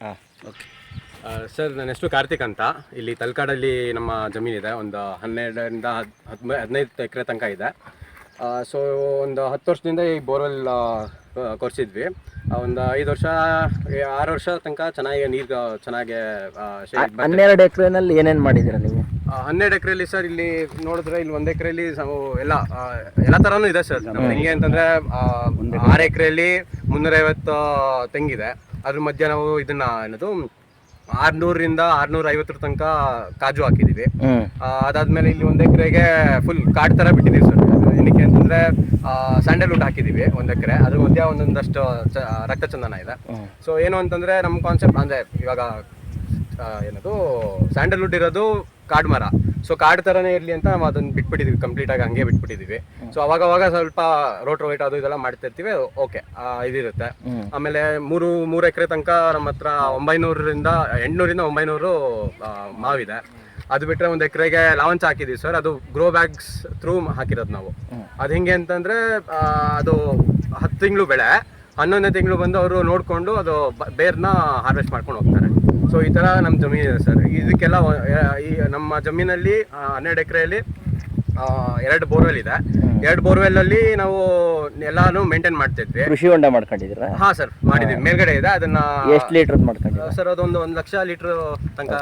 ಹಾಂ okay. Sir ನನ್ನ ಹೆಸರು ಕಾರ್ತಿಕ್ ಅಂತ. ಇಲ್ಲಿ ತಲಕಾಡಲ್ಲಿ ನಮ್ಮ ಜಮೀನಿದೆ, ಒಂದು 12ರಿಂದ 15 ಎಕರೆ ತನಕ ಇದೆ. ಸೊ ಒಂದು 10 ವರ್ಷದಿಂದ ಈ ಬೋರ್ವೆಲ್ ಕೊರೆಸಿದ್ವಿ. ಒಂದು 5 ವರ್ಷ 6 ವರ್ಷ ತನಕ ಚೆನ್ನಾಗಿ ನೀರು ಚೆನ್ನಾಗಿ 12 ಎಕರೆನಲ್ಲಿ ಏನೇನು ಮಾಡಿದ್ದೀರಾ ನೀವು? 12 ಎಕರೆಯಲ್ಲಿ ಸರ್ ಇಲ್ಲಿ ನೋಡಿದ್ರೆ ಇಲ್ಲಿ 1 ಎಕರೆಯಲ್ಲಿ ಎಲ್ಲ ಥರನೂ ಇದೆ ಸರ್. ಹೆಂಗೆ ಅಂತಂದರೆ 6 ಎಕರೆಯಲ್ಲಿ 350 ತೆಂಗಿದೆ. ಅದ್ರ ಮಧ್ಯೆ ನಾವು ಇದನ್ನ ಏನದು 600ರಿಂದ 650 ತನಕ ಕಾಜು ಹಾಕಿದೀವಿ. ಅದಾದ್ಮೇಲೆ ಇಲ್ಲಿ 1 ಎಕರೆಗೆ ಫುಲ್ ಕಾಡು ತರ ಬಿಟ್ಟಿದೀವಿ ಸರ್. ಏನಕ್ಕೆ ಅಂತಂದ್ರೆ ಸ್ಯಾಂಡಲ್ವುಡ್ ಹಾಕಿದೀವಿ 1 ಎಕರೆ. ಅದ್ರ ಮಧ್ಯೆ ಒಂದೊಂದಷ್ಟು ರಕ್ತ ಚಂದನ ಇದೆ. ಸೊ ಏನು ಅಂತಂದ್ರೆ ನಮ್ಮ ಕಾನ್ಸೆಪ್ಟ್ ಅಂದ್ರೆ ಇವಾಗ ಏನದು ಸ್ಯಾಂಡಲ್ವುಡ್ ಇರೋದು ಕಾಡು ಮರ. ಸೊ ಕಾಡು ಥರನೇ ಇರಲಿ ಅಂತ ನಾವು ಅದನ್ನು ಬಿಟ್ಬಿಟ್ಟಿದ್ವಿ, ಕಂಪ್ಲೀಟಾಗಿ ಹಂಗೆ ಬಿಟ್ಬಿಟ್ಟಿದ್ವಿ. ಸೊ ಅವಾಗ ಸ್ವಲ್ಪ ರೋಟ್ ಅದು ಇದೆಲ್ಲ ಮಾಡ್ತಿರ್ತೀವಿ. ಓಕೆ ಇದಿರುತ್ತೆ. ಆಮೇಲೆ 3 ಎಕರೆ ತನಕ ನಮ್ಮ ಹತ್ರ 800ರಿಂದ 900 ಮಾವಿದೆ. ಅದು ಬಿಟ್ಟರೆ 1 ಎಕರೆಗೆ ಲಾವಂಚ ಹಾಕಿದ್ದೀವಿ ಸರ್. ಅದು ಗ್ರೋ ಬ್ಯಾಗ್ಸ್ ಥ್ರೂ ಹಾಕಿರೋದು ನಾವು. ಅದು ಹೆಂಗೆ ಅಂತಂದರೆ ಅದು 10 ತಿಂಗಳು ಬೆಳೆ, 11ನೇ ತಿಂಗಳು ಬಂದು ಅವರು ನೋಡಿಕೊಂಡು ಅದು ಬೇರ್ನ ಹಾರ್ವೆಸ್ಟ್ ಮಾಡ್ಕೊಂಡು ಹೋಗ್ತಾರೆ. ಸೊ ಈ ಥರ ನಮ್ಮ ಜಮೀನು ಇದೆ ಸರ್. ಇದಕ್ಕೆಲ್ಲ ಈ ನಮ್ಮ ಜಮೀನಲ್ಲಿ 12 ಎಕರೆಯಲ್ಲಿ 2 ಬೋರ್ವೆಲ್ ಇದೆ. 2 ಬೋರ್ವೆಲ್ ಅಲ್ಲಿ ನಾವು ಎಲ್ಲಾನು ಮೇಂಟೈನ್ ಮಾಡ್ತಿದ್ವಿ. ಕೃಷಿ ಹೊಂಡ ಮಾಡ್ಕೊಂಡಿದ್ದೀರಾ? ಹಾ ಸರ್ ಮಾಡಿದ್ವಿ. ಮೇಲ್ಗಡೆ ಇದೆ. ಅದನ್ನ ಎಷ್ಟು ಲೀಟರ್ ಮಾಡ್ಕೊಂಡಿದ್ದೀರಾ ಸರ್? ಅದೊಂದು 1 ಲಕ್ಷ ಲೀಟರ್ ತನಕ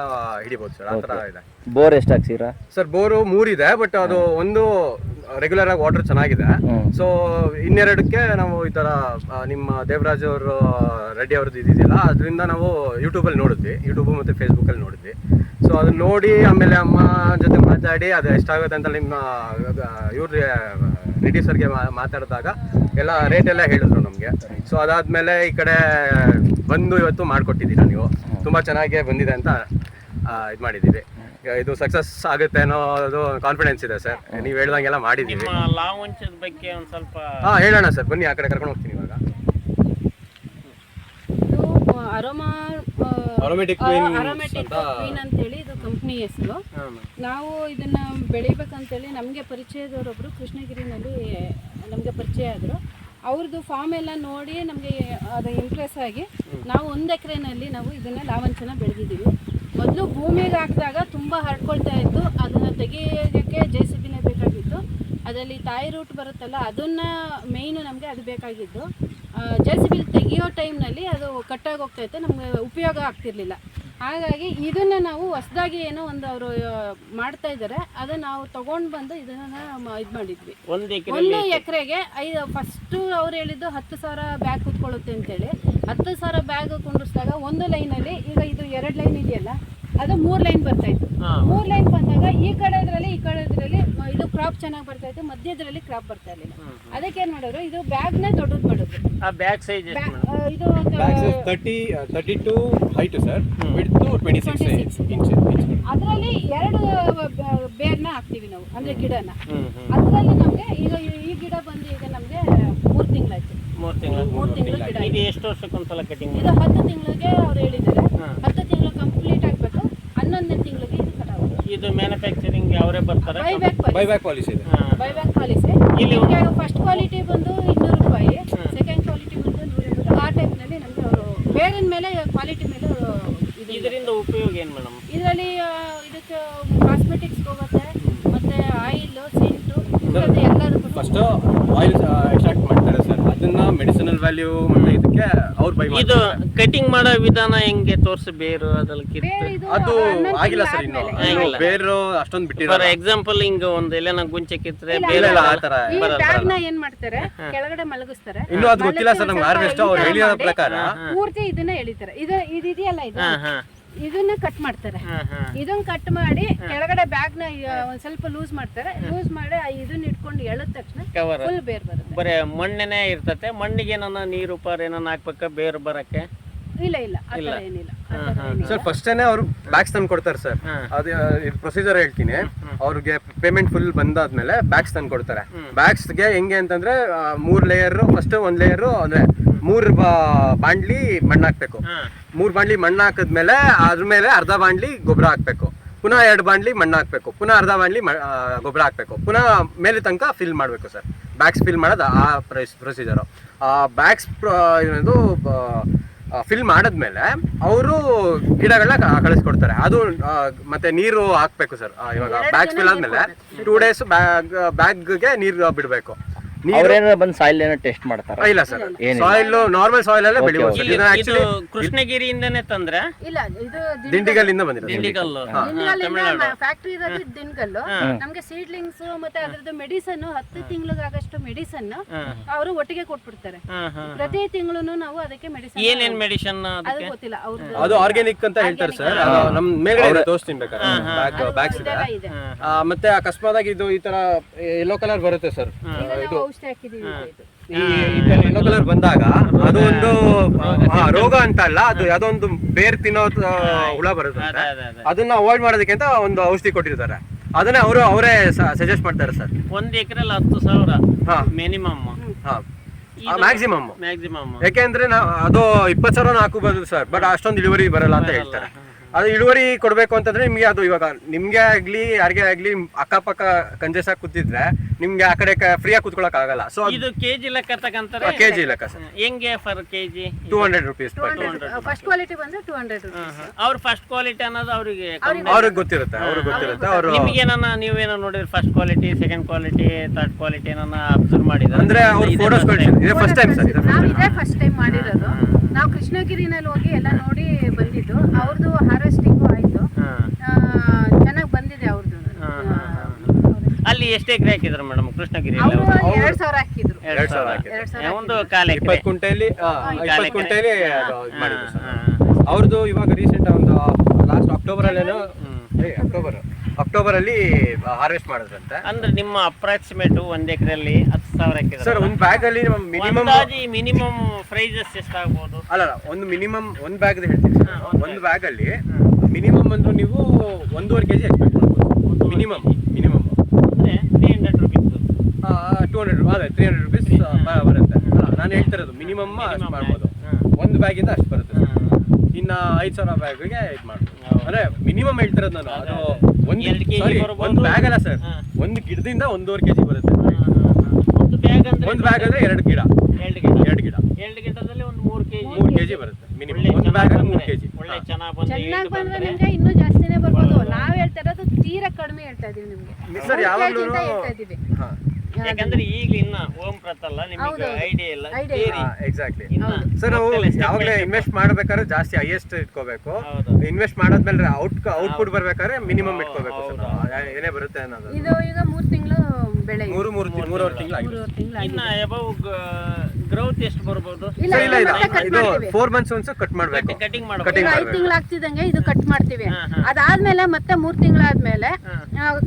ಹಿಡಿಬಹುದು ಸರ್. ಆ ಥರ ಇದೆ. ಬೋರ್ ಎಷ್ಟು ಹಾಕ್ಸಿರಾ ಸರ್? ಬೋರು 3 ಇದೆ, ಬಟ್ ಅದು ಒಂದು ರೆಗ್ಯುಲರ್ ಆಗಿ ವಾಟರ್ ಚೆನ್ನಾಗಿದೆ. ಸೊ ಇನ್ನೆರಡಕ್ಕೆ ನಾವು ಈ ತರ ನಿಮ್ಮ ದೇವರಾಜ್ ಅವರು ರೆಡ್ಡಿ ಅವ್ರದ್ದು ಇದೆಯಲ್ಲ, ಅದರಿಂದ ನಾವು ಯೂಟ್ಯೂಬಲ್ಲಿ ನೋಡಿದ್ವಿ, ಯೂಟ್ಯೂಬ್ ಮತ್ತು ಫೇಸ್ಬುಕ್ಕಲ್ಲಿ ನೋಡಿದ್ವಿ. ಸೊ ಅದನ್ನ ನೋಡಿ ಆಮೇಲೆ ಅಮ್ಮ ಜೊತೆ ಮಾತಾಡಿ ಅದು ಎಷ್ಟಾಗುತ್ತೆ ಅಂತ ನಿಮ್ಮ ಇವ್ರಿಗೆ ರೆಡ್ಡಿ ಸರ್ಗೆ ಮಾತಾಡಿದಾಗ ಎಲ್ಲ ರೇಟ್ ಎಲ್ಲ ಹೇಳಿದ್ರು ನಮಗೆ. ಸೊ ಅದಾದಮೇಲೆ ಈ ಕಡೆ ಬಂದು ಇವತ್ತು ಮಾಡಿಕೊಟ್ಟಿದ್ದೀರಾ ನೀವು. ತುಂಬ ಚೆನ್ನಾಗೇ ಬಂದಿದೆ ಅಂತ ಇದು ಮಾಡಿದ್ದೀವಿ. ಇದು ಸಕ್ಸಸ್ ಆಗುತ್ತೆ ಅನ್ನೋದು ಕಾನ್ಫಿಡೆನ್ಸ್ ಇದೆ ಸರ್. ನೀವು ಹೇಳ್ದಂಗೆಲ್ಲ ಮಾಡಿದ್ದೀವಿ. ಲಾವಂಚದ ಬಗ್ಗೆ ಒಂದು ಸ್ವಲ್ಪ ಹೇಳೋಣ ಸರ್, ಬನ್ನಿ ಆ ಕಡೆ ಕರ್ಕೊಂಡು ಹೋಗ್ತೀನಿ ಇವಾಗ. ಅರೋಮ್ಯಾಟಿಕ್ ಕ್ವೀನ್ ಅಂತೇಳಿ ಇದು ಕಂಪ್ನಿ ಹೆಸರು. ನಾವು ಇದನ್ನ ಬೆಳಿಬೇಕಂತೇಳಿ ನಮಗೆ ಪರಿಚಯದವರೊಬ್ರು ಕೃಷ್ಣಗಿರಿನಲ್ಲಿ ನಮಗೆ ಪರಿಚಯ ಆದರು. ಅವ್ರದ್ದು ಫಾರ್ಮ್ ಎಲ್ಲ ನೋಡಿ ನಮಗೆ ಅದು ಇಂಪ್ರೆಸ್ ಆಗಿ ನಾವು 1 ಎಕರೆನಲ್ಲಿ ನಾವು ಇದನ್ನ ಲಾವಂಚನ ಬೆಳೆದಿದ್ದೀವಿ. ಮೊದಲು ಭೂಮಿಗೆ ಹಾಕಿದಾಗ ತುಂಬ ಹರಡ್ಕೊಳ್ತಾ ಇತ್ತು. ಅದನ್ನು ತೆಗಿಯೋಕ್ಕೆ JCBನೇ ಬೇಕಾಗಿತ್ತು. ಅದರಲ್ಲಿ ತಾಯಿ ರೂಟ್ ಬರುತ್ತಲ್ಲ, ಅದನ್ನು ಮೇಯ್ನು ನಮಗೆ ಅದು ಬೇಕಾಗಿದ್ದು. JCB ತೆಗಿಯೋ ಟೈಮ್ನಲ್ಲಿ ಅದು ಕಟ್ಟಾಗಿ ಹೋಗ್ತಾಯಿತ್ತು, ನಮಗೆ ಉಪಯೋಗ ಆಗ್ತಿರ್ಲಿಲ್ಲ. ಹಾಗಾಗಿ ಇದನ್ನು ನಾವು ಹೊಸದಾಗಿ ಏನೋ ಒಂದು ಅವರು ಮಾಡ್ತಾ ಇದ್ದಾರೆ, ಅದನ್ನು ನಾವು ತೊಗೊಂಡು ಬಂದು ಇದನ್ನು ಇದು ಮಾಡಿದ್ವಿ. 1 ಎಕರೆಗೆ ಫಸ್ಟು ಅವ್ರು ಹೇಳಿದ್ದು 10,000 ಬ್ಯಾಗ್ ಕೂತ್ಕೊಳ್ಳುತ್ತೆ ಅಂತೇಳಿ. 10,000 ಬ್ಯಾಗ್ ಕುಂಡಿಸಿದಾಗ ಒಂದು ಲೈನಲ್ಲಿ, ಈಗ ಇದು 2 ಲೈನ್ ಇದೆಯಲ್ಲ, ಅದು 3 ಲೈನ್ ಬರ್ತಾಯಿತ್ತು. 3 ಲೈನ್ ಬಂದಾಗ ಈ ಕಡೆದ್ರಲ್ಲಿ ಇದು ಕ್ರಾಪ್ ಚೆನ್ನಾಗಿ ಬರ್ತಾಯಿತ್ತು, ಮಧ್ಯದ್ರಲ್ಲಿ ಕ್ರಾಪ್ ಬರ್ತಾ ಇರಲಿಲ್ಲ. ಅದಕ್ಕೆ ಏನು ಮಾಡಿದ್ರು, ಇದು ಬ್ಯಾಗ್ನ ದೊಡ್ಡದು ಮಾಡಿದ್ರು. ಬ್ಯಾಗ್ ಸೈಜ್ ಇದು 32 ಹೈಟ್ ಸರ್, ವಿಡ್ತ್ 26 ಇಂಚ್. ಅದರಲ್ಲಿ 2 ಬೇರ್ನ ಹಾಕ್ತೀವಿ ನಾವು, ಅಂದ್ರೆ ಗಿಡನ. ಅದರಲ್ಲಿ ನಮಗೆ ಈಗ ಈ ಗಿಡ ಬಂದು ಈಗ ನಮಗೆ 3 ತಿಂಗಳಾಯ್ತು. 3 ತಿಂಗಳು ಗಿಡ. ಇದು ಎಷ್ಟು ವರ್ಷಕ್ಕೊಂದ್ಸಲ ಕಟಿಂಗ್? ಇದು 10 ತಿಂಗಳಿಗೆ ಅವ್ರು ಹೇಳಿದ್ದಾರೆ. 10 ತಿಂಗಳು ಕಂಪ್ಲೀಟ್ ಆಗಬೇಕು. 11ನೇ ತಿಂಗಳಿಗೆ ಇದು ಕಟ್ ಆಗುತ್ತೆ. ಇದು ಮ್ಯಾನುಫ್ಯಾಕ್ಚರಿಂಗ್ ಅವರೇ ಬರ್ತಾರೆ? ಬೈಬ್ಯಾಕ್ ಪಾಲಿಸಿ ಇದೆ. Buyback policy. ಫಸ್ಟ್ ಕ್ವಾಲಿಟಿ ಬಂದು 200 ರೂಪಾಯಿ, ಸೆಕೆಂಡ್ ಕ್ವಾಲಿಟಿ ಬಂದು 150. ಆ ಟೈಪ್ನಲ್ಲಿ ನಮಗೆ ಅವರು ಬೇರಿನ ಮೇಲೆ ಕ್ವಾಲಿಟಿ ಮೇಲೆ ಇದರಿಂದ ಉಪಯೋಗ ಏನು ಮೇಡಮ್? ಇದರಲ್ಲಿ ಇದಕ್ಕೆ ಕಾಸ್ಮೆಟಿಕ್ಸ್ ಹೋಗುತ್ತೆ, ಮತ್ತೆ ಆಯಿಲ್, ಸೆಂಟು, ಎಲ್ಲದಕ್ಕೂ. ಫಸ್ಟ್ ಆಯಿಲ್ ಎಕ್ಸ್ಟ್ರಾಕ್ಟ್ ಮಾಡ್ತಾರೆ ಸರ್, ಅದನ್ನ ಮೆಡಿಸಿನಲ್ ವ್ಯಾಲ್ಯೂ ಮತ್ತೆ ಇದಕ್ಕೆ ಅವ್ರು ಬೈ ಇದು ಕಟಿಂಗ್ ಮಾಡೋ ವಿಧಾನ ಹೆಂಗೆ ತೋರಿಸಿ? ಬೇರು ಅದರಲ್ಲಿ ಅದು ಆಗಿಲ್ಲ ಸರ್, ಇನ್ನು ಬೇರು ಅಷ್ಟೊಂದು ಬಿಟ್ಟಿಲ್ಲ. ಫಾರ್ ಎಕ್ಸಾಂಪಲ್ ಹಿಂಗ ಒಂದು ಎಲ್ಲನ ಗುಂಚೆ ಕಿತ್ತರೆ ಆ ತರ ಬ್ಯಾಗ್ನ ಏನ್ ಮಾಡ್ತಾರೆ, ಕೆಳಗಡೆ ಮಲಗಿಸ್ತಾರೆ. ಇನ್ನು ಅದು ಗೊತ್ತಿಲ್ಲ ಸರ್ ನಮ್ಗೆ. ಹಾರ್ವೆಸ್ಟ್ ಅವ್ರು ಹೇಳಿರೋ ಪ್ರಕಾರ ಪೂರ್ತಿ ಇದನ್ನ ಎಳಿತಾರೆ. ಇದು ಇದೆಯಲ್ಲ, ಇದನ್ನ ಕಟ್ ಮಾಡ್ತಾರೆ. ಇದನ್ನ ಕಟ್ ಮಾಡಿ ಕೆಳಗಡೆ ಬ್ಯಾಗ್ ನ ಒಂದ್ ಸ್ವಲ್ಪ ಲೂಸ್ ಮಾಡ್ತಾರೆ. ಲೂಸ್ ಮಾಡಿ ಇದನ್ನ ಇಟ್ಕೊಂಡು ಎಳೆದ ತಕ್ಷಣ ಫುಲ್ ಬೇರ್ ಬರುತ್ತೆ. ಬರೇ ಮಣ್ಣನೇ ಇರ್ತತೆ. ಮಣ್ಣಿಗೆ ಏನಾನ ನೀರು ಪಾರ್ ಏನಾನ ಹಾಕ್ಬೇಕ ಬೇರು ಬರಕ್ಕೆ? ಇಲ್ಲ ಆತರ ಏನಿಲ್ಲ ಸರ್. ಫಸ್ಟೇನೆ ಅವರು ಬ್ಯಾಗ್ಸ್ ತಂದು ಕೊಡ್ತಾರೆ ಸರ್. ಅದು ಪ್ರೊಸೀಜರ್ ಹೇಳ್ತೀನಿ. ಅವ್ರಿಗೆ ಪೇಮೆಂಟ್ ಫುಲ್ ಬಂದಾದ್ಮೇಲೆ ಬ್ಯಾಗ್ಸ್ ತಂದು ಕೊಡ್ತಾರೆ. ಬ್ಯಾಗ್ಸ್ಗೆ ಹೆಂಗೆ ಅಂತಂದ್ರೆ 3 ಲೇಯರ್. ಫಸ್ಟ್ 1 ಲೇಯರ್ ಅಂದ್ರೆ 3 ಬಾಂಡ್ಲಿ ಮಣ್ಣು ಹಾಕ್ಬೇಕು. 3 ಬಾಂಡ್ಲಿ ಮಣ್ಣು ಹಾಕಿದ್ಮೇಲೆ ಅದ್ರ ಮೇಲೆ ಅರ್ಧ ಬಾಂಡ್ಲಿ ಗೊಬ್ಬರ ಹಾಕ್ಬೇಕು. ಪುನಃ 2 ಬಾಂಡ್ಲಿ ಮಣ್ಣು ಹಾಕ್ಬೇಕು. ಪುನಃ ಅರ್ಧ ಬಾಂಡ್ಲಿ ಗೊಬ್ಬರ ಹಾಕ್ಬೇಕು. ಪುನಃ ಮೇಲೆ ತನಕ ಫಿಲ್ ಮಾಡಬೇಕು ಸರ್. ಬ್ಯಾಗ್ಸ್ ಫಿಲ್ ಮಾಡೋದು ಆ ಪ್ರೊಸೀಜರು. ಬ್ಯಾಗ್ಸ್ ಇದು ಫಿಲ್ ಮಾಡಾದ್ಮೇಲೆ ಅವರು ಗಿಡಗಳನ್ನ ಕಳಿಸ್ಕೊಡ್ತಾರೆ. ಅದು ಮತ್ತೆ ನೀರು ಹಾಕ್ಬೇಕು ಸರ್. ಇವಾಗ ಬ್ಯಾಗ್ ಫಿಲ್ ಆದ್ಮೇಲೆ 2 days ಬ್ಯಾಗ್ಗೆ ನೀರು ಬಿಡ್ಬೇಕು. ಅವ್ರೇನಾರ ಬಂದು ಸಾಯಿಲ್ ಏನೋ ಟೆಸ್ಟ್ ಮಾಡ್ತಾರ? ಇಲ್ಲ ಸರ್, ಸಾಯಿಲ್ ನಾರ್ಮಲ್ ಸಾಯಿಲ್ ಅಲ್ಲೇ ಬೆಳಿಬೋದು ಸರ್. ಇದನ್ನ ಇದು ಕೃಷ್ಣಗಿರಿಯಿಂದನೇ ತಂದ್ರೆ ಇಲ್ಲ, ಇದು ದಿಂಡಿಗಲ್ಲಿಂದ ಬಂದಿರೋದು. ದಿಂಡಿಗಲ್ಲು ಫ್ಯಾಕ್ಟ್ರಿ ಇರೋದು ದಿಂಡಿಗಲ್ಲು. ನಮ್ಗೆ ಸೀಡ್ಲಿಂಗ್ಸ್ ಮತ್ತೆ ಅದ್ರದ್ದು ಮೆಡಿಸನ್ 10 ತಿಂಗಳಿಗಾಗಷ್ಟು ಮೆಡಿಸನ್ ಅವರು ಒಟ್ಟಿಗೆ ಕೊಟ್ಬಿಡ್ತಾರೆ. ಪ್ರತಿ ತಿಂಗಳು ನಾವು ಅದಕ್ಕೆ ಮೆಡಿಸನ್. ಏನೇನ್ ಮೆಡಿಸನ್ ಅದು ಗೊತ್ತಿಲ್ಲ ಅವ್ರದ್ದು. ಅದು ಆರ್ಗ್ಯಾನಿಕ್ ಅಂತ ಹೇಳ್ತಾರೆ ಸರ್. ನಮ್ ಮೇಲ್ಗಡೆ ತೋರಿಸ್ತೀನಿ ಬೇಕಾದ್ರೆ, ಬ್ಯಾಗ್ಸ್ ಇದೆ. ಮತ್ತೆ ಅಕಸ್ಮಾತ್ ಇದು ಈ ತರ ಯೆಲ್ಲೋ ಕಲರ್ ಬರುತ್ತೆ ಸರ್. ಇದು ಔಷಧಿ ಹಾಕಿದೀವಿ ಇದು. ಈ ಯೆಲ್ಲೋ ಕಲರ್ ಬಂದಾಗ ಅದು ಒಂದು ರೋಗ ಅಂತ ಅಲ್ಲ, ಅದು ಯಾವ್ದೋ ಒಂದು ಬೇರ್ ತಿನ್ನೋ ಹುಳ ಬರುತ್ತೆ. ಅದನ್ನ ಅವಾಯ್ಡ್ ಮಾಡೋದಕ್ಕೆ ಅಂತ ಒಂದು ಔಷಧಿ ಕೊಟ್ಟಿರ್ತಾರೆ. ಅದನ್ನ ಅವರೇ ಸಜೆಸ್ಟ್ ಮಾಡ್ತಾರೆ ಸರ್. 1 ಎಕರೆಲ್ಲಿ 10,000 ಮಿನಿಮಮ್. ಮ್ಯಾಕ್ಸಿಮಮ್. ಮ್ಯಾಕ್ಸಿಮಮ್ ಯಾಕೆಂದ್ರೆ ಅದು 20,000 ಹಾಕಬಹುದು ಸರ್, ಬಟ್ ಅಷ್ಟೊಂದು ಇಳುವರಿ ಬರಲ್ಲ ಅಂತ ಹೇಳ್ತಾರೆ. ಅದು ಇಳುವರಿ ಕೊಡ್ಬೇಕು ಅಂತಂದ್ರೆ ನಿಮ್ಗೆ ಅದು ಇವಾಗ ನಿಮ್ಗೆ ಆಗ್ಲಿ ಯಾರಿಗೆ ಆಗ್ಲಿ ಅಕ್ಕಪಕ್ಕ ಕಂಜೆಸ್ ಕೂತಿದ್ರೆ ನಿಮ್ಗೆ ಆ ಕಡೆ ಫ್ರೀಯಾಗಿ ಕೂತ್ಕೊಳಕ್ ಆಗಲ್ಲ. ಸೊ ಇದು ಕೆಜಿ ಲೆಕ್ಕ ತಕಂತಾರೆ. ಕೆಜಿ ಲೆಕ್ಕ ಸರ್. ಹೆಂಗೆ per KG? 200 rupees. First quality ಬಂದ್ರೆ 200 rupees. ಅವ್ರ ಫಸ್ಟ್ ಕ್ವಾಲಿಟಿ ಅನ್ನೋದು ಅವ್ರಿಗೆ ಗೊತ್ತಿರುತ್ತೆ. ಅವರು ನಿಮಗೇನ ನೀವೇನೋ ನೋಡಿದ್ರೆ first quality, second quality, third quality ಏನನ್ನ ಅಬ್ಸರ್ವ್ ಮಾಡಿದ್ರೆ ಅಂದ್ರೆ ಅವ್ರು ಫೋಟೋಸ್ ಕಳಿಸಿದ್ರು. ಇದೇ ಫಸ್ಟ್ ಟೈಮ್ ಸರ್. ನಾವು ಇದೇ ಫಸ್ಟ್ ಟೈಮ್ ಮಾಡಿರೋದು. ನಾವು ಕೃಷ್ಣಗಿರಿನಲ್ಲಿ ಹೋಗಿ ಎಲ್ಲ ನೋಡಿ ಬಂದಿದ್ದು. ಅವ್ರದ್ದು ಹಾರ್ವೆಸ್ಟಿಂಗು ಆಯ್ತು, ಚೆನ್ನಾಗಿ ಬಂದಿದೆ ಅವ್ರದ್ದು. ಅಲ್ಲಿ ಎಷ್ಟು ಎಕರೆ ಹಾಕಿದ್ರು ಮೇಡಮ್ ಕೃಷ್ಣಗಿರಿ? ಅವರು 2,000 ಹಾಕಿದ್ರು. 2,000 ಒಂದು ಕಾಲ 20 ಕುಂಟೆಯಲ್ಲಿ ಮಾಡಿದ್ರು ಸರ್. ಅವ್ರದ್ದು ಇವಾಗ ರೀಸೆಂಟ್ ಒಂದು ಲಾಸ್ಟ್ ಅಕ್ಟೋಬರ್ ಅಲ್ಲಿ ಹಾರ್ವೆಸ್ಟ್ ಮಾಡಿದ್ರಂತೆ. ಅಂದ್ರೆ ನಿಮ್ಮ ಅಪ್ರಾಕ್ಸಿಮೇಟ್ 1 ಎಕರೆಯಲ್ಲಿ 10,000 ಹಾಕಿದ್ರು ಸರ್. ಒಂದು ಬ್ಯಾಗ್ ಅಲ್ಲಿ ಮಿನಿಮಮ್ ಪ್ರೈಸಸ್ ಎಷ್ಟಾಗಬಹುದು? ಅಲ್ಲ, ಒಂದು ಮಿನಿಮಮ್ ಒಂದು ಬ್ಯಾಗ್ ಹೇಳ್ತೀನಿ ಸರ್. ಒಂದು ಬ್ಯಾಗ್ ಅಲ್ಲಿ ಮಿನಿಮಮ್ ಅಂದ್ರೆ ನೀವು 1.5 kg ಎಕ್ಸ್ಪೆಕ್ಟ್ ಮಾಡ್ಬೋದು. ಮಿನಿಮಮ್ ಅಂದ್ರೆ 300 rupees. 200 ಅದೇ 300 rupees ಬರುತ್ತೆ. ನಾನು ಹೇಳ್ತಿರೋದು ಮಿನಿಮಮ್ ಅಷ್ಟು ಮಾಡ್ಬೋದು. ಒಂದು ಬ್ಯಾಗಿಂದ ಅಷ್ಟು ಬರುತ್ತೆ ಸರ್. ಇನ್ನ 5,000 ಬ್ಯಾಗ್ಗೆ ಇದು ಮಾಡ್ಬೋದು. ಅಂದ್ರೆ ಮಿನಿಮಮ್ ಹೇಳ್ತಿರೋದು ನಾನು. ಅದು ಒಂದು ಬ್ಯಾಗ್ ಅಲ್ಲ ಸರ್, ಒಂದು ಗಿಡದಿಂದ 1.5 kg ಬರುತ್ತೆ. ಒಂದು ಬ್ಯಾಗ್ ಅಂದ್ರೆ 2 ಗಿಡ. 2 ಗಿಡದಲ್ಲಿ ಒಂದು 3 kg ಬರುತ್ತೆ ಮಿನಿಮಮ್. ಒಂದು ಬ್ಯಾಗ್ ಅಲ್ಲಿ 3 kg. ಒಳ್ಳೆ ಚೆನ್ನಾಗಿ ಬಂದ್ರೆ ನಿಮ್ಗೆ ಇನ್ನೂ ಜಾಸ್ತಿನೇ ಬರ್ಬೋದು. ನಾವ್ ಹೇಳ್ತಾ ಇರೋದು ತೀರಾ ಕಡಿಮೆ ಹೇಳ್ತಾ ಇದೀವಿ ನಿಮ್ಗೆ ಸರ್. ಯಾವಾಗಲೂ ಹೇಳ್ತಾ ಇದೀವಿ. ಯಾಕಂದ್ರೆ ಈಗ ಇನ್ನ ಹೋಮ್ ಪ್ರತಲ್ಲ, ನಿಮಗೆ ಐಡಿಯಾ ಇಲ್ಲ. Exactly sir. ನಾವು ಯಾವಾಗಲೇ ಇನ್ವೆಸ್ಟ್ ಮಾಡ್ಬೇಕಾದ್ರೆ ಜಾಸ್ತಿ ಹೈಯೆಸ್ಟ್ ಇಟ್ಕೋಬೇಕು. ಇನ್ವೆಸ್ಟ್ ಮಾಡಾದ್ಮೇಲೆ ಔಟ್ಪುಟ್ ಬರ್ಬೇಕಾದ್ರೆ ಮಿನಿಮಮ್ ಇಟ್ಕೋಬೇಕು ಸರ್. ಏನೇ ಬರುತ್ತೆ ಅನ್ನೋದು. ಇದು ಈಗ 3 ತಿಂಗಳು ಬೆಳೆ. 3.5 ತಿಂಗಳು ಇನ್ನ ಅಬೌವ್ ಗ್ರೋತ್ ಎಷ್ಟು ಬರ್ಬೋದು? ಇಲ್ಲ, ಇದು 4 months once ಕಟ್ ಮಾಡ್ಬೇಕು. ಕಟಿಂಗ್ 5 ತಿಂಗಳು ಆಗ್ತಿದಂಗೆ ಇದು ಕಟ್ ಮಾಡ್ತೀವಿ. ಅದಾದ್ಮೇಲೆ ಮತ್ತೆ 3 ತಿಂಗಳಾದ್ಮೇಲೆ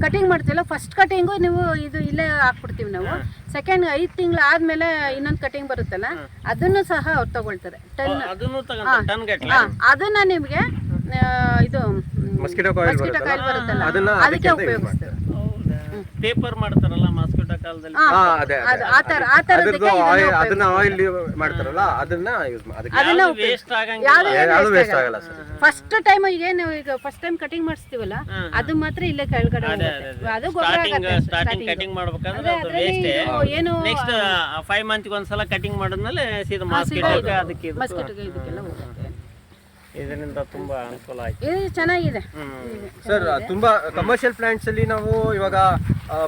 ಕಟಿಂಗ್ ಮಾಡ್ತೀವಲ್ಲ, ಫಸ್ಟ್ ಕಟಿಂಗು ನೀವು ಇದು ಇಲ್ಲೇ ಹಾಕ್ಬಿಡ್ತೀವಿ ನಾವು. ಸೆಕೆಂಡ್ 5 ತಿಂಗಳು ಆದ್ಮೇಲೆ ಇನ್ನೊಂದು ಕಟಿಂಗ್ ಬರುತ್ತಲ್ಲ, ಅದನ್ನು ಸಹ ಅವ್ರು ತಗೊಳ್ತಾರೆ. ಅದನ್ನ ನಿಮ್ಗೆ ಇದು ಮಸ್ಕಿಟೋ ಕಾಯಿಲ್ ಬರುತ್ತಲ್ಲ, ಅದಕ್ಕೆ ಉಪಯೋಗಿಸ್ತಾರೆ. ಪೇಪರ್ ಮಾಡ್ತಾರಲ್ಲ ಮಾಸ್ಕಿಟೋ ಕಾಲದಲ್ಲಿ, ಅದನ್ನ ಆಯಿಲ್ ಮಾಡ್ತಾರಲ್ಲ, ಅದನ್ನ ಯೂಸ್ ವೇಸ್ಟ್ ಆಗಲ್ಲ ಸರ್. ಫಸ್ಟ್ ಟೈಮ್ ಈಗ ಫಸ್ಟ್ ಟೈಮ್ ಕಟಿಂಗ್ ಮಾಡಿಸ್ತೀವಲ್ಲ, ಅದು ಮಾತ್ರ ಇಲ್ಲೇ ಕೆಳಗಡೆ ಅದು ಸ್ಟಾರ್ಟಿಂಗ್ ಕಟಿಂಗ್ ಮಾಡ್ಬೇಕಾದ್ರೆ ಅದು ವೇಸ್ಟ್. ಏನು ನೆಕ್ಸ್ಟ್ 5 months ಒಂದ್ಸಲ ಕಟಿಂಗ್ ಮಾಡಿದ್ಮೇಲೆ ಸೀದಾ ಮಾಸ್ಕಿಟೋ ಅದಕ್ಕೆ ಇದಕ್ಕೆಲ್ಲ ಹೋಗುತ್ತೆ. ಇದರಿಂದ ತುಂಬಾ ಅನುಕೂಲ ಆಯ್ತು. ಇದು ಚೆನ್ನಾಗಿದೆ ಸರ್. ತುಂಬಾ ಕಮರ್ಷಿಯಲ್ ಪ್ಲಾಂಟ್ಸ್ ಅಲ್ಲಿ ನಾವು ಇವಾಗ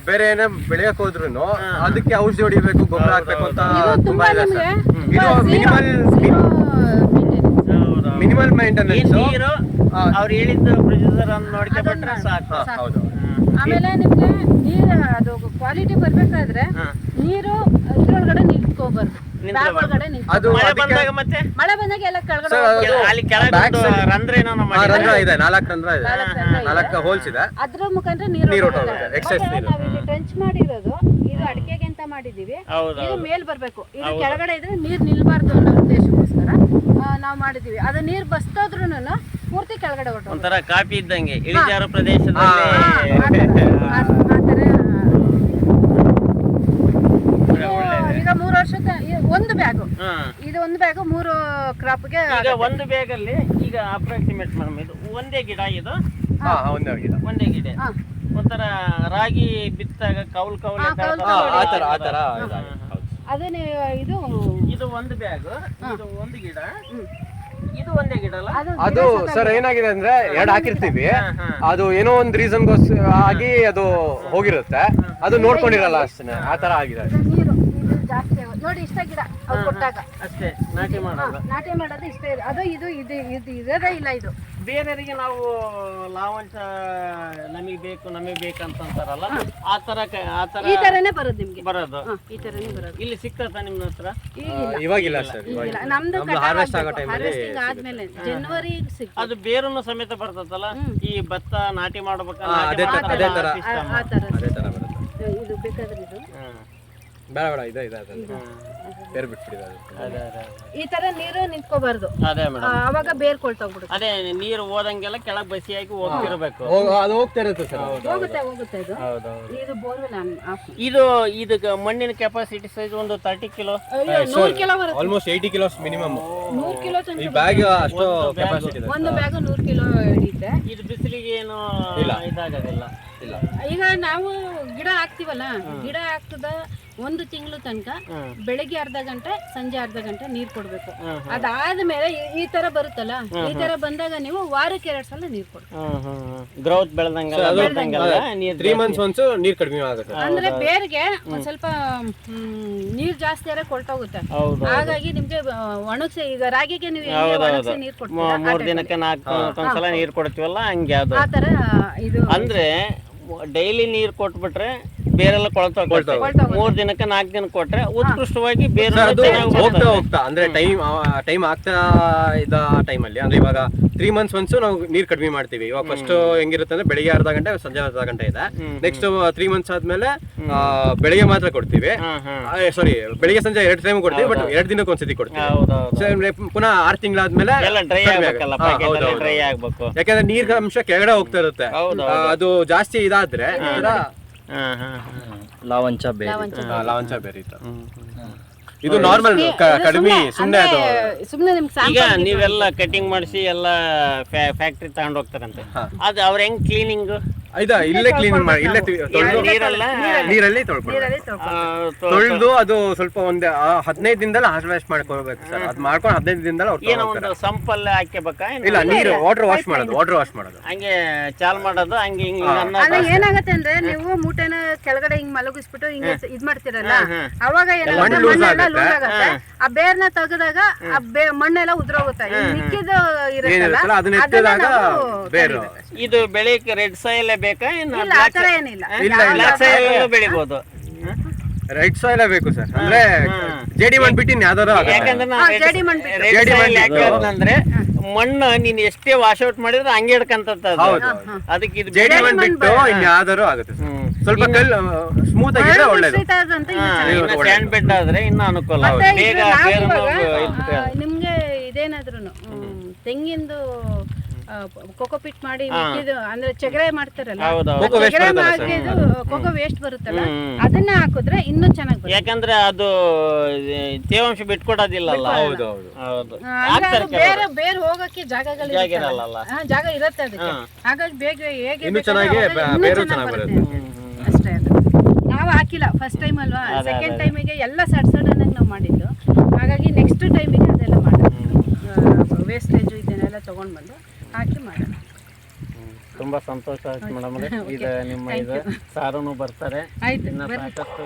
ಬೇರೆ ಏನೇ ಬೆಳೆಯಕ್ ಹೋದ್ರು ಅದಕ್ಕೆ ಔಷಧಿ ಹೊಡಿಬೇಕು, ಗೊಬ್ಬರ ಹಾಕ್ಬೇಕು ಅಂತ ತುಂಬಾ ಇದೆ ಸರ್. ಇದು ಮಿನಿಮಲ್ ಮೇಂಟೆನೆನ್ಸ್. ನೀರು ಅವ್ರು ಹೇಳಿದ್ದು ಪ್ರೊಸೀಜರ್ ಅನ್ನು ನೋಡ್ಕೊಂಡ್ಬಿಟ್ರೆ ಸಾಕು. ಹೌದು. ಆಮೇಲೆ ನಿಮ್ಗೆ ನೀರು ಅದು ಕ್ವಾಲಿಟಿ ಬರ್ಬೇಕಾದ್ರೆ ನೀರು ಇದ್ರೊಳಗಡೆ ನಿಂತ್ಕೋಬಾರ್ದು. ಅದು ಮಳೆ ಬಂದಾಗ ಮತ್ತೆ ಮಳೆ ಬಂದಾಗ ಎಲ್ಲ ಕೆಳಗಡೆ ಅಲ್ಲಿ ಕೆಳಗಡೆ ರಂಧ್ರ ಏನೋ ರಂಧ್ರ ಇದೆ, 4 ರಂಧ್ರ ಇದೆ, 4 ಹೋಲ್ಸ್ ಇದೆ. ಅದ್ರ ಮುಖಾಂತರ ನೀರು ಎಕ್ಸೆಸ್ ನೀರು. ನಾವಿಲ್ಲಿ ಟ್ರೆಂಚ್ ಮಾಡಿರೋದು ಇದು ಅಡಿಕೆಗೆ ಅಂತ ಮಾಡಿದೀವಿ. ಇದು ಮೇಲ್ ಬರ್ಬೇಕು, ಇದು ಕೆಳಗಡೆ ಇದ್ರೆ ನೀರ್ ನಿಲ್ಬಾರ್ದು ಅನ್ನೋ ಉದ್ದೇಶಕ್ಕೋಸ್ಕರ ನಾವು ಮಾಡಿದೀವಿ. ಅದು ನೀರ್ ಬಸ್ತೋದ್ರೂನು ಪೂರ್ತಿ ಕೆಳಗಡೆ ಹೊರಟು ಒಂಥರ ಕಾಫಿ ಇದ್ದಂಗೆ ಇಳಿಜಾರು ಪ್ರದೇಶದಲ್ಲಿ ಈಗ 3 ವರ್ಷದ ಒಂದು ಬ್ಯಾಗ್. ಇದು ಒಂದು ಬ್ಯಾಗ್ 3 ಕ್ರಾಪ್ಗೆ. ಈಗ ಒಂದು ಬ್ಯಾಗ್ ಅಲ್ಲಿ ಈಗ ಅಪ್ರಾಕ್ಸಿಮೇಟ್ ಮೇಡಮ್ ಇದು ಒಂದೇ ಗಿಡ, ಇದು ಒಂದೇ ಗಿಡ. ಒಂಥರ ರಾಗಿ ಬಿತ್ತಾಗ ಕೌಲ್ ಅದನ್ನ ಇದು ಇದು ಒಂದು ಬ್ಯಾಗ್, ಇದು ಒಂದು ಗಿಡ. ಇದು ಒಂದೇ ಗಿಡ ಅಲ್ಲ? ಅದು ಸರ್ ಏನಾಗಿದೆ ಅಂದ್ರೆ ಎರಡು ಹಾಕಿರ್ತೀವಿ, ಅದು ಏನೋ ಒಂದು ರೀಸನ್ ಆಗಿ ಅದು ಹೋಗಿರುತ್ತೆ, ಅದು ನೋಡ್ಕೊಂಡಿರಲ್ಲ ಅಷ್ಟೇ, ಆ ತರ ಆಗಿದೆ. ನೀರು ಜಾಸ್ತಿ ನೋಡಿ ಇಷ್ಟ ಗಿಡ ಅವ್ರು ಕೊಟ್ಟಾಗ ಅಷ್ಟೇ ನಾಟಿ ಮಾಡೋದು. ನಾಟಿ ಮಾಡೋದು ಇಷ್ಟೇ. ಅದು ಇದು ಇದು ಇದು ಇರೋದೇ ಇಲ್ಲ. ಇದು ಬೇರೆಯವರಿಗೆ ನಾವು ಲಾವಂಚ ನಮಗೆ ಬೇಕಂತಾರಲ್ಲ, ಆ ತರ ಈ ತರನೇ ಬರೋದು ನಿಮ್ಗೆ. ಬರೋದು ಈ ತರನೇ ಬರೋದು. ಇಲ್ಲಿ ಸಿಗ್ತದ ನಿಮ್ಮ ಹತ್ರ? ಇವಾಗಿಲ್ಲ ಸರ್, ಈಗಿಲ್ಲ. ನಮ್ದು ಹಾರ್ವೆಸ್ಟ್ ಆಗೋ ಟೈಮ್ ಹಾರ್ವೆಸ್ಟಿಂಗ್ ಆದ್ಮೇಲೆ ಜನವರಿ ಸಿಗ್ತದೆ. ಅದು ಬೇರನ್ನು ಸಮೇತ ಬರ್ತದಲ್ಲ, ಈ ಭತ್ತ ನಾಟಿ ಮಾಡ್ಬೇಕಲ್ಲ, ಅದೇ ತರ ಆ ತರ ಅದೇ ತರ ಬರುತ್ತೆ. ಇದು ಬೇಕಾದ್ರೆ ಇದು ಬೇಡ ಬೇಡ ಇದೆ ಬೇರೆ ಬಿಟ್ಬಿಡಿ ಅದು. ಈ ತರ ನೀರು ನಿಂತ್ಕೋಬಾರ್ದು, ಅದೇ ಮೇಡಮ್. ಅವಾಗ ಬೇರ್ ಕೊಳ್ತೋಗ್ಬಿಡುತ್ತೆ. ಅದೇ ನೀರು ಹೋದಂಗೆಲ್ಲ ಕೆಳಗ್ ಬಸಿಯಾಗಿ ಹೋಗ್ತಿರ್ಬೇಕು. ಅದು ಹೋಗ್ತಾ ಇರುತ್ತೆ ಸರ್. ಹೋಗುತ್ತೆ ಇದು. ಇದು ಬೋರ್ವೆಲ್ ಆಫ್. ಇದಕ್ಕೆ ಮಣ್ಣಿನ ಕೆಪಾಸಿಟಿ ಸೈಜ್ ಒಂದು 30 ಕಿಲೋ, 100 ಕಿಲೋ ಬರುತ್ತೆ. Almost 80 kilos minimum. 100 ಕಿಲೋ ಈ ಬ್ಯಾಗ್ ಅಷ್ಟು ಕೆಪಾಸಿಟಿ ಇದೆ. ಒಂದು ಬ್ಯಾಗ್ 100 ಕಿಲೋ ಹಿಡಿಯುತ್ತೆ. ಇದು ಬಿಸಿಲಿಗೆ ಏನು ಇದಾಗೋದಿಲ್ಲ. ಈಗ ನಾವು ಗಿಡ ಹಾಕ್ತಿವಲ್ಲ, ಗಿಡ ಹಾಕದ 1 ತಿಂಗಳು ತನಕ ಬೆಳಗ್ಗೆ ಅರ್ಧ ಗಂಟೆ ಸಂಜೆ ಅರ್ಧ ಗಂಟೆ ನೀರ್ ಕೊಡ್ಬೇಕು. ಅದಾದ್ಮೇಲೆ ಈ ತರ ಬರುತ್ತಲ್ಲ, ಈ ತರ ಬಂದಾಗ ನೀವು ವಾರಕ್ಕೆ 2 ಸಲ ನೀರ್ ಕೊಡ್ಬೇಕು. ಗ್ರೋತ್ ಬೆಳೆದಂಗೆಲ್ಲ 3 ಮಂತ್ಸ್ ಒನ್ಸ್ ನೀರ್ ಕಡಿಮೆ ಆಗುತ್ತೆ. ಅಂದ್ರೆ ಬೇರ್ಗೆ ಒಂದ್ ಸ್ವಲ್ಪ ನೀರ್ ಜಾಸ್ತಿ ಆದ್ರೆ ಕೊಳ್ತೋಗುತ್ತೆ. ಹಾಗಾಗಿ ನಿಮ್ಗೆ ಒಣಗ್ಸಿ, ಈಗ ರಾಗಿಗೆ ನೀವು ಒಣಗ್ಸಿ ನೀರ್ ಕೊಡ್ತೀರಾ, 3 ದಿನಕ್ಕೆ 4 ಒಂದ್ಸಲ ನೀರ್ ಕೊಡ್ತೀವಲ್ಲ, ಹಂಗೆ ಅದು. ಆ ತರ ಇದು ಅಂದ್ರೆ ಡೈಲಿ ನೀರ್ ಕೊಟ್ಬಿಟ್ರೆ ಬೇರೆಲ್ಲ ಕೊಳ್ತೋಗ್ತವೆ. 3 ದಿನಕ್ಕೆ 4 ದಿನ ಕೊಟ್ರೆ ಉತ್ಕೃಷ್ಟವಾಗಿ ಬೇರೆ ಹೋಗ್ತಾ ಅಂದ್ರೆ ಟೈಮ್ ಆಗ್ತಾ ಇದ್ದ ಟೈಮಲ್ಲಿ, ಅಂದ್ರೆ ಇವಾಗ 3 ಮಂತ್ಸ್ ಒನ್ಸ್ ನಾವು ನೀರ್ ಕಡಿಮೆ ಮಾಡ್ತೀವಿ. ಇವಾಗ ಫಸ್ಟ್ ಹೆಂಗಿರುತ್ತೆ ಅಂದ್ರೆ ಬೆಳಿಗ್ಗೆ ಅರ್ಧ ಗಂಟೆ ಸಂಜೆ ಅರ್ಧ ಗಂಟೆ ಇದೆ. ನೆಕ್ಸ್ಟ್ 3 ಮಂತ್ಸ್ ಆದ್ಮೇಲೆ ಬೆಳಿಗ್ಗೆ ಮಾತ್ರ ಕೊಡ್ತೀವಿ, ಸಾರಿ ಬೆಳಿಗ್ಗೆ ಸಂಜೆ 2 ಟೈಮ್ ಕೊಡ್ತೀವಿ, ಬಟ್ 2 ದಿನಕ್ಕೆ ಒಂದ್ಸತಿ ಕೊಡ್ತೀವಿ. ಪುನಃ 6 ತಿಂಗಳಾದ್ಮೇಲೆ ಡ್ರೈ ಆಗ್ಬೇಕು, ಯಾಕಂದ್ರೆ ನೀರ್ ಅಂಶ ಕೆಳಗಡೆ ಹೋಗ್ತಾ ಇರುತ್ತೆ. ಅದು ಜಾಸ್ತಿ ಇದಾದ್ರೆ ಲಾವಂಚ ಬೇರೆ ಲಾವಂಚ ಬೇರೆ ಇದು ನಾರ್ಮಲ್ ಕಡಿಮೆ ಸುಮ್ಮನೆ. ಅದು ಸುಮ್ಮನೆ ನಿಮ್ಗೆ ಈಗ ನೀವೆಲ್ಲ ಕಟಿಂಗ್ ಮಾಡಿಸಿ ಎಲ್ಲ ಫ್ಯಾಕ್ಟ್ರಿ ತಗೊಂಡ್ ಹೋಗ್ತಾರಂತೆ, ಅದು ಅವ್ರ ಹೆಂಗ್ ಕ್ಲೀನಿಂಗ್? ಇಲ್ಲೇ ಕ್ಲೀನ್ ಮಾಡಿ, ಇಲ್ಲೇ ನೀರಲ್ಲಿ ತೊಳೆದು ಅದು ಸ್ವಲ್ಪ ಒಂದು 15 ದಿನದಲ್ಲಿ ಹಾರ್ವೆಸ್ಟ್ ಮಾಡ್ಕೊಳ್ಬೇಕು ಸರ್. ಅದು ಮಾಡ್ಕೊಂಡು 15 ದಿನದಲ್ಲಿ ಏನೋ ಒಂದು ಸಂಪಲ್ಲಿ ಹಾಕ್ಯಬೇಕಾ? ಇಲ್ಲ, ನೀರು ವಾಟರ್ ವಾಶ್ ಮಾಡೋದು ಹಂಗೆ ಚಾಲ್ ಮಾಡೋದು, ಹಂಗೆ ಹಿಂಗೆ. ಅಲ್ಲ ಏನಾಗತ್ತೆ ಅಂದ್ರೆ ನೀವು ಮೂಟೆನ ಕೆಳಗಡೆ ಹಿಂಗ್ ಮಲಗಿಸ್ಬಿಟ್ಟು ಹಿಂಗೆ ಇದ್ ಮಾಡ್ತಿರಲ್ಲ, ಅವಾಗ ಏನಾಗುತ್ತೆ ಮಣ್ಣೆಲ್ಲ ಲೂಸ್ ಆಗತ್ತೆ. ಆ ಬೇರ್ನ ತೆಗೆದಾಗ ಆ ಮಣ್ಣೆಲ್ಲ ಉದ್ರೋಗುತ್ತೆ. ಮಿಕ್ಕಿದ್ದು ಇರುತ್ತಲ್ಲ ಅದನ್ನ ಎತ್ತಿದಾಗ ಬೇರು. ಇದು ಬೆಳೆಯಕ್ಕೆ ರೆಡ್ ಸಾಯಿಲ್ ಬೇಕಾ? ಆ ತರ ಏನಿಲ್ಲ, ಬ್ಲಾಕ್ ಸಾಯಿಲ್ ಬೆಳಿಬಹುದು. ರೈಟ್ ಸಾಯಿಲ್ ಬೇಕು ಸರ್. ಅಂದ್ರೆ ಜೇಡಿ ಮಣ್ಣು ಬಿಟ್ಟು ಯಾವ್ದಾರು, ಯಾಕಂದ್ರೆ ಜೇಡಿ ಮಣ್ಣು ಅಂದ್ರೆ ಮಣ್ಣು ನೀನ್ ಎಷ್ಟೇ ವಾಶ್ ಔಟ್ ಮಾಡಿದ್ರೆ ಹಂಗೆ ಹಿಡ್ಕಂತದ. ಅದಕ್ಕೆ ಇದು ಜೇಡಿ ಮಣ್ಣು ಬಿಟ್ಟು ಇನ್ಯಾವ್ದಾರು ಆಗುತ್ತೆ. ಸ್ವಲ್ಪ ಕಲ್ಲು ಸ್ಮೂತ್ ಆಗಿದ್ರೆ ಒಳ್ಳೇದು. ಸ್ಯಾಂಡ್ ಬೆಡ್ ಆದ್ರೆ ಇನ್ನು ಅನುಕೂಲ. ಬೇಗ ನಿಮ್ಗೆ ಇದೇನಾದ್ರೂ ತೆಂಗಿಂದು ಕೋಕೋಪಿಟ್ ಮಾಡಿ ಅಂದ್ರೆ ಚಗರೆ ಮಾಡ್ತಾರಲ್ಲ, ಚಗರೆ ಮಾಡಿದ್ದು ಕೋಕೋ ವೇಸ್ಟ್ ಬರುತ್ತಲ್ಲ, ಅದನ್ನ ಹಾಕಿದ್ರೆ ಇನ್ನೂ ಚೆನ್ನಾಗಿ ಬರುತ್ತೆ. ಯಾಕಂದ್ರೆ ಅದು ತೇವಾಂಶ ಬಿಟ್ಕೊಡೋದಿಲ್ಲ. ಬೇರೆ ಹೋಗಕ್ಕೆ ಜಾಗಗಳು ಜಾಗ ಇರುತ್ತೆ ಅದಕ್ಕೆ. ಹಾಗಾಗಿ ಬೇಗ ಹೇಗೆ ಅಷ್ಟೇ. ಅದು ನಾವು ಹಾಕಿಲ್ಲ ಫಸ್ಟ್ ಟೈಮ್ ಅಲ್ವಾ, ಸೆಕೆಂಡ್ ಟೈಮಿಗೆ ಎಲ್ಲ ಸಡನ್ನಾಗಿ ನಾವು ಮಾಡಿದ್ದು. ಹಾಗಾಗಿ ನೆಕ್ಸ್ಟ್ ಟೈಮಿಗೆ ಅದೆಲ್ಲ ಮಾಡೋದು, ವೇಸ್ಟೇಜ್ ಇದನ್ನೆಲ್ಲ ತಗೊಂಡ್ ಬಂದು ಹಾಕಿ ಮಾಡೋಣ. ತುಂಬಾ ಸಂತೋಷ ಆಯ್ತು ಮೇಡಮ್. ಇದು ನಿಮ್ಮ ಇದು ಸಾರನು ಬರ್ತಾರೆ. ಆಯ್ತು, ಇನ್ನ ಸಾಕಷ್ಟು